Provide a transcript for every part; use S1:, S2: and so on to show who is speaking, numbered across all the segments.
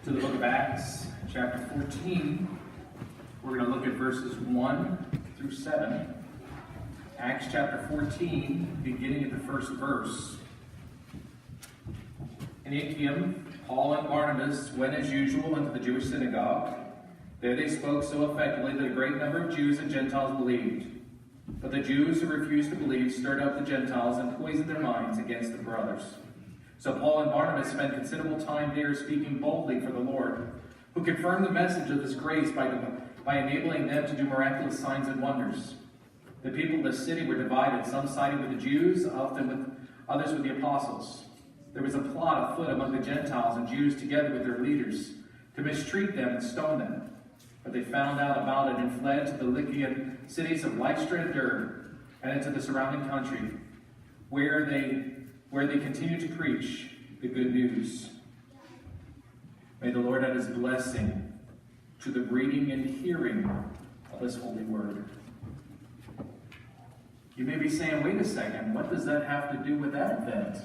S1: to the book of Acts, chapter 14. We're going to look at verses 1 through 7. Acts chapter 14, beginning at the first verse. In Iconium, Paul and Barnabas went as usual into the Jewish synagogue. There they spoke so effectively that a great number of Jews and Gentiles believed. But the Jews who refused to believe stirred up the Gentiles and poisoned their minds against the brothers. So Paul and Barnabas spent considerable time there speaking boldly for the Lord, who confirmed the message of his grace by enabling them to do miraculous signs and wonders. The people of the city were divided, some siding with the Jews, others with the apostles. There was a plot afoot among the Gentiles and Jews together with their leaders to mistreat them and stone them. But they found out about it and fled to the Lycian cities of Lystra and Derbe and into the surrounding country, where they continued to preach the good news. May the Lord add his blessing to the reading and hearing of his holy word. You may be saying, wait a second, what does that have to do with Advent?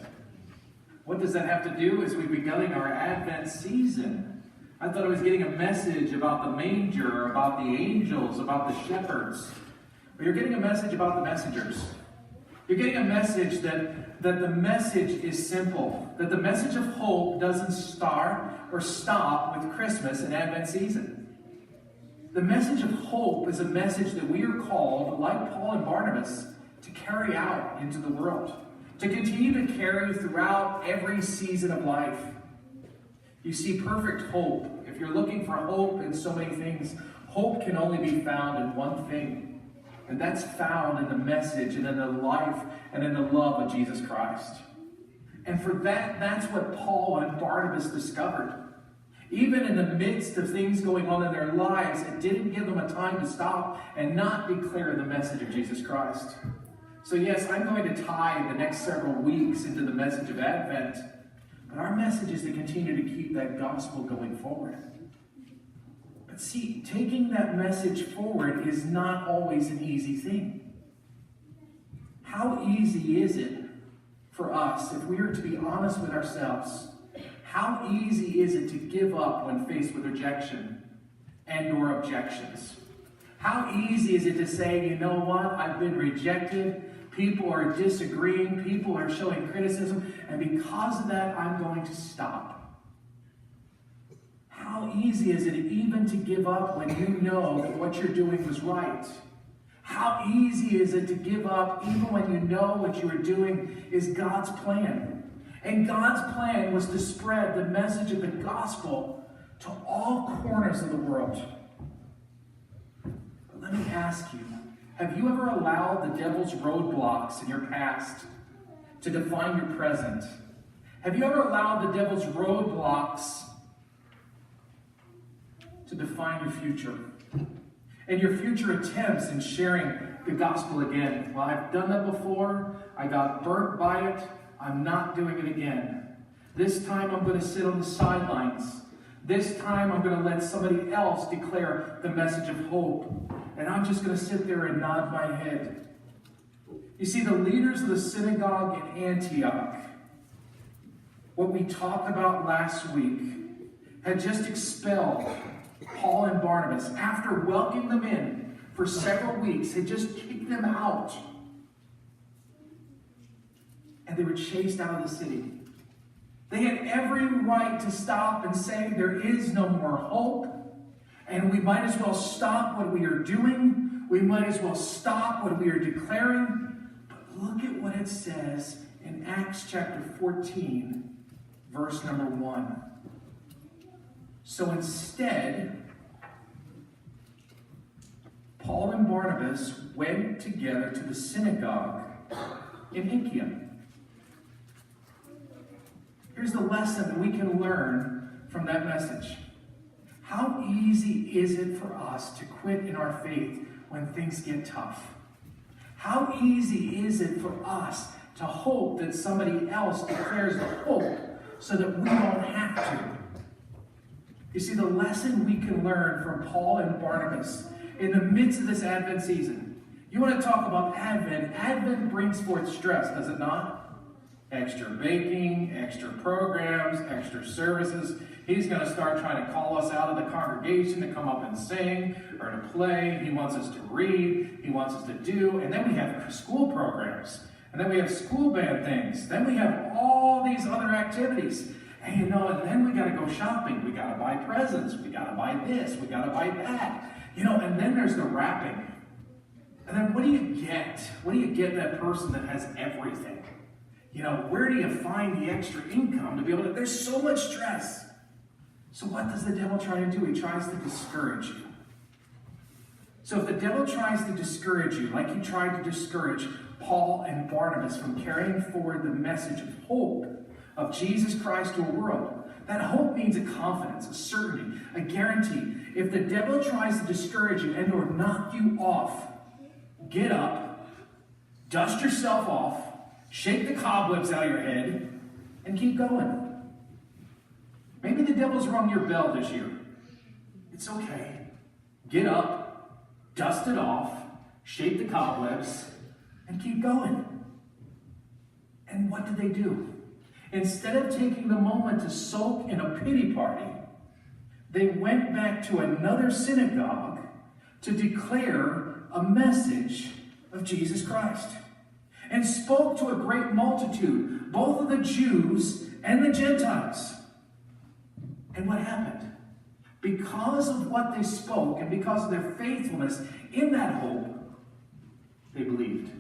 S1: What does that have to do as we're beginning our Advent season? I thought I was getting a message about the manger, about the angels, about the shepherds. But you're getting a message about the messengers. You're getting a message that the message is simple. That the message of hope doesn't start or stop with Christmas and Advent season. The message of hope is a message that we are called, like Paul and Barnabas, to carry out into the world. To continue to carry throughout every season of life. You see, perfect hope, if you're looking for hope in so many things, hope can only be found in one thing. And that's found in the message and in the life and in the love of Jesus Christ. And for that's what Paul and Barnabas discovered. Even in the midst of things going on in their lives, it didn't give them a time to stop and not declare the message of Jesus Christ. So yes, I'm going to tie the next several weeks into the message of Advent. But our message is to continue to keep that gospel going forward. But see, taking that message forward is not always an easy thing. How easy is it for us, if we are to be honest with ourselves, how easy is it to give up when faced with rejection and or objections? How easy is it to say, you know what, I've been rejected, people are disagreeing, people are showing criticism, and because of that, I'm going to stop. How easy is it even to give up when you know that what you're doing was right? How easy is it to give up even when you know what you are doing is God's plan? And God's plan was to spread the message of the gospel to all corners of the world. But let me ask you, have you ever allowed the devil's roadblocks in your past to define your present? Have you ever allowed the devil's roadblocks to define your future? And your future attempts in sharing the gospel again? Well, I've done that before. I got burnt by it. I'm not doing it again. This time I'm going to sit on the sidelines. This time I'm going to let somebody else declare the message of hope. And I'm just going to sit there and nod my head. You see, the leaders of the synagogue in Antioch, what we talked about last week, had just expelled Paul and Barnabas. After welcoming them in for several weeks, had just kicked them out. And they were chased out of the city. They had every right to stop and say, there is no more hope. And we might as well stop what we are doing. We might as well stop what we are declaring. But look at what it says in Acts chapter 14, verse number 1. So instead, Paul and Barnabas went together to the synagogue in Iconium. Here's the lesson that we can learn from that message. How easy is it for us to quit in our faith when things get tough? How easy is it for us to hope that somebody else declares the hope so that we don't have to? You see, the lesson we can learn from Paul and Barnabas in the midst of this Advent season. You want to talk about Advent? Advent brings forth stress, does it not? Extra baking, extra programs, extra services. He's going to start trying to call us out of the congregation to come up and sing or to play. He wants us to read. He wants us to do. And then we have school programs. And then we have school band things. Then we have all these other activities. And and then we got to go shopping. We got to buy presents. We got to buy this. We got to buy that. And then there's the wrapping. And then what do you get? What do you get that person that has everything? Where do you find the extra income to be able to? There's so much stress. So what does the devil try to do? He tries to discourage you. So if the devil tries to discourage you, like he tried to discourage Paul and Barnabas from carrying forward the message of hope of Jesus Christ to a world, that hope means a confidence, a certainty, a guarantee. If the devil tries to discourage you and or knock you off, get up, dust yourself off, shake the cobwebs out of your head, and keep going. Maybe the devil's rung your bell this year. It's okay. Get up, dust it off, shake the cobwebs, and keep going. And what did they do? Instead of taking the moment to sulk in a pity party, they went back to another synagogue to declare a message of Jesus Christ, and spoke to a great multitude, both of the Jews and the Gentiles. And what happened? Because of what they spoke and because of their faithfulness in that hope, they believed.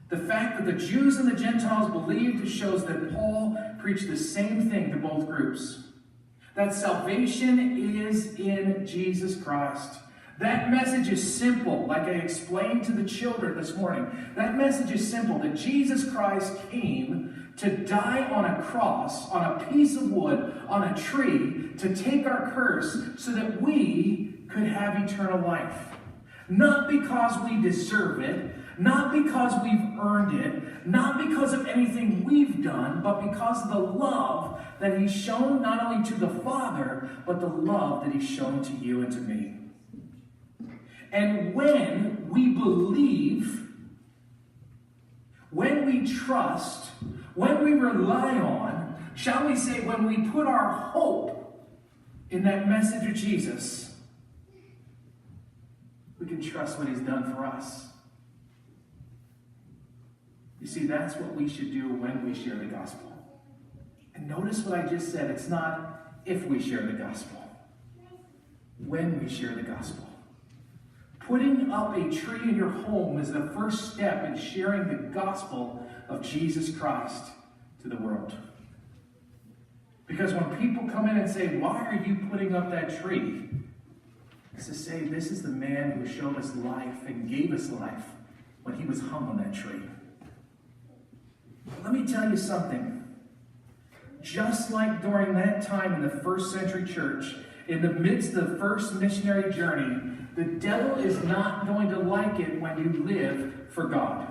S1: The fact that the Jews and the Gentiles believed shows that Paul preached the same thing to both groups. That salvation is in Jesus Christ. That message is simple, like I explained to the children this morning. That message is simple, that Jesus Christ came to die on a cross, on a piece of wood, on a tree, to take our curse so that we could have eternal life. Not because we deserve it, not because we've earned it, not because of anything we've done, but because of the love that he's shown not only to the Father, but the love that he's shown to you and to me. And when we believe, when we trust, when we rely on, shall we say, when we put our hope in that message of Jesus, we can trust what he's done for us. You see, that's what we should do when we share the gospel. And notice what I just said. It's not if we share the gospel. When we share the gospel. Putting up a tree in your home is the first step in sharing the gospel of Jesus Christ to the world. Because when people come in and say, why are you putting up that tree? It's to say, this is the man who showed us life and gave us life when he was hung on that tree. Let me tell you something. Just like during that time in the first century church, in the midst of the first missionary journey, the devil is not going to like it when you live for God.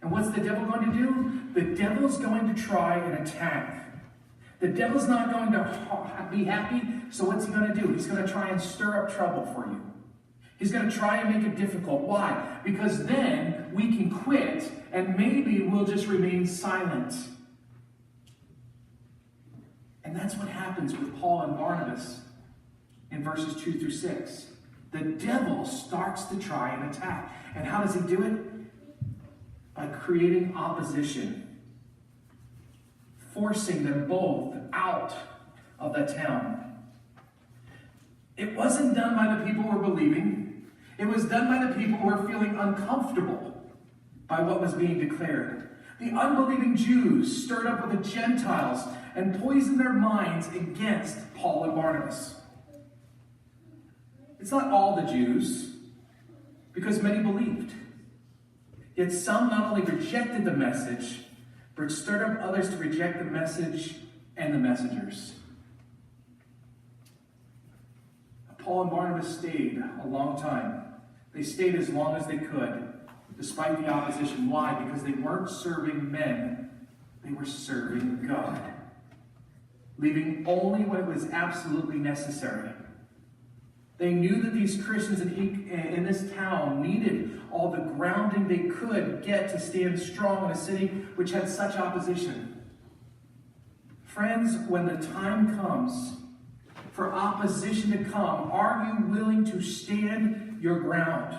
S1: And what's the devil going to do? The devil's going to try and attack. The devil's not going to be happy, so what's he going to do? He's going to try and stir up trouble for you. He's going to try and make it difficult. Why? Because then we can quit and maybe we'll just remain silent. And that's what happens with Paul and Barnabas in verses 2 through 6. The devil starts to try and attack. And how does he do it? By creating opposition, forcing them both out of the town. It wasn't done by the people who were believing. It was done by the people who were feeling uncomfortable by what was being declared. The unbelieving Jews stirred up with the Gentiles and poisoned their minds against Paul and Barnabas. It's not all the Jews, because many believed. Yet some not only rejected the message, but stirred up others to reject the message and the messengers. Paul and Barnabas stayed a long time. They stayed as long as they could, despite the opposition. Why? Because they weren't serving men, they were serving God, leaving only when it was absolutely necessary. They knew that these Christians in this town needed all the grounding they could get to stand strong in a city which had such opposition. Friends, when the time comes for opposition to come, are you willing to stand your ground?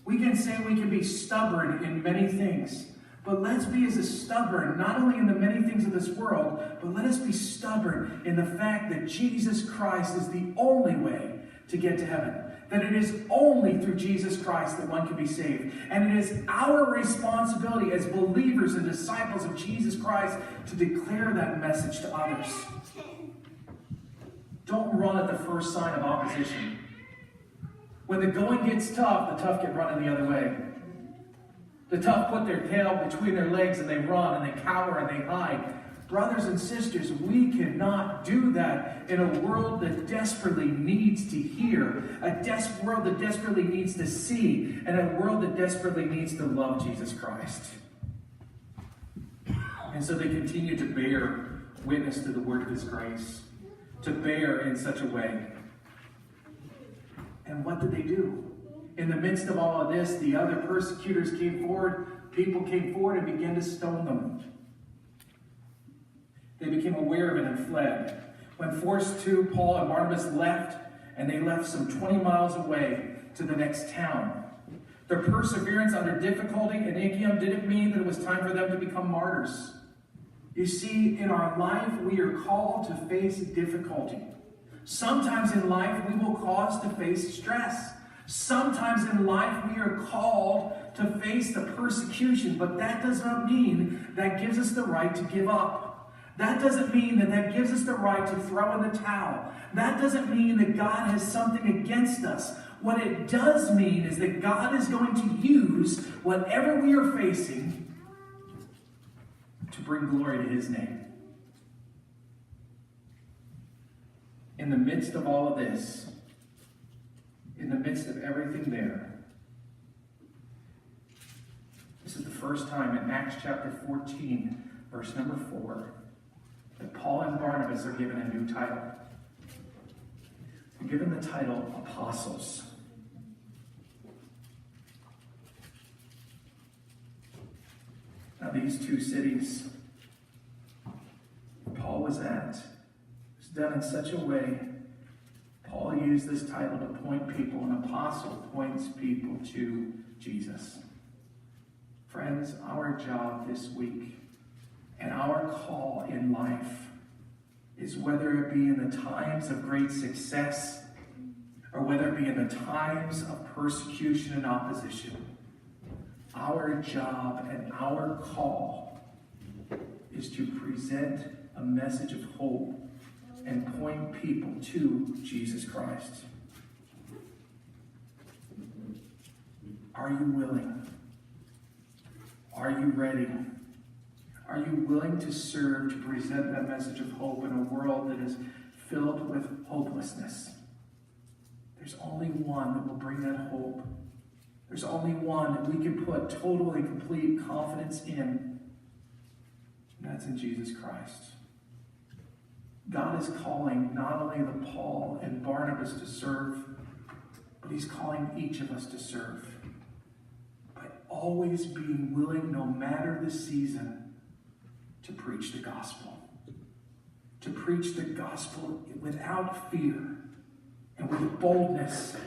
S1: We can say we can be stubborn in many things, but let's be as stubborn, not only in the many things of this world, but let us be stubborn in the fact that Jesus Christ is the only way to get to heaven. That it is only through Jesus Christ that one can be saved. And it is our responsibility as believers and disciples of Jesus Christ to declare that message to others. Don't run at the first sign of opposition. When the going gets tough, the tough get running the other way. The tough put their tail between their legs and they run and they cower and they hide. Brothers and sisters, we cannot do that in a world that desperately needs to hear, a world that desperately needs to see, and a world that desperately needs to love Jesus Christ. And so they continue to bear witness to the word of his grace, to bear in such a way. And what did they do? In the midst of all of this, the other persecutors came forward, people came forward and began to stone them. They became aware of it and fled. When forced to, Paul and Barnabas left, and they left some 20 miles away to the next town. Their perseverance under difficulty in Iconium didn't mean that it was time for them to become martyrs. You see, in our life, we are called to face difficulty. Sometimes in life, we will cause to face stress. Sometimes in life, we are called to face the persecution, but that does not mean that gives us the right to give up. That doesn't mean that gives us the right to throw in the towel. That doesn't mean that God has something against us. What it does mean is that God is going to use whatever we are facing to bring glory to his name. In the midst of all of this, in the midst of everything there, this is the first time in Acts chapter 14, verse number 4, that Paul and Barnabas are given a new title. They're given the title apostles. Now these two cities Paul was at was done in such a way, Paul used this title to point people, an apostle points people to Jesus. Friends, our job this week and our call in life is, whether it be in the times of great success or whether it be in the times of persecution and opposition, our job and our call is to present a message of hope and point people to Jesus Christ. Are you willing? Are you ready? Are you willing to serve, to present that message of hope in a world that is filled with hopelessness? There's only one that will bring that hope. There's only one that we can put total and complete confidence in, and that's in Jesus Christ. God is calling not only the Paul and Barnabas to serve, but he's calling each of us to serve by always being willing, no matter the season, to preach the gospel. To preach the gospel without fear and with boldness,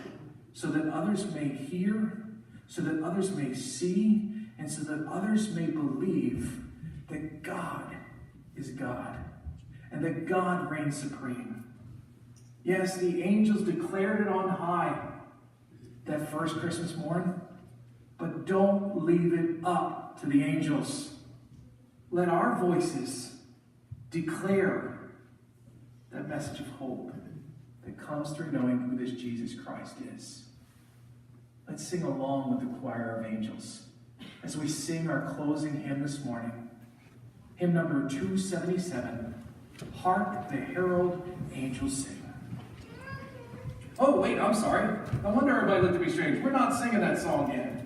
S1: so that others may hear, so that others may see, and so that others may believe that God is God and that God reigns supreme. Yes, the angels declared it on high that first Christmas morn, but don't leave it up to the angels. Let our voices declare that message of hope that comes through knowing who this Jesus Christ is. Let's sing along with the choir of angels as we sing our closing hymn this morning. Hymn number 277, Hark the Herald Angels Sing. Oh, wait, I'm sorry. No wonder everybody looked at me strange. We're not singing that song yet.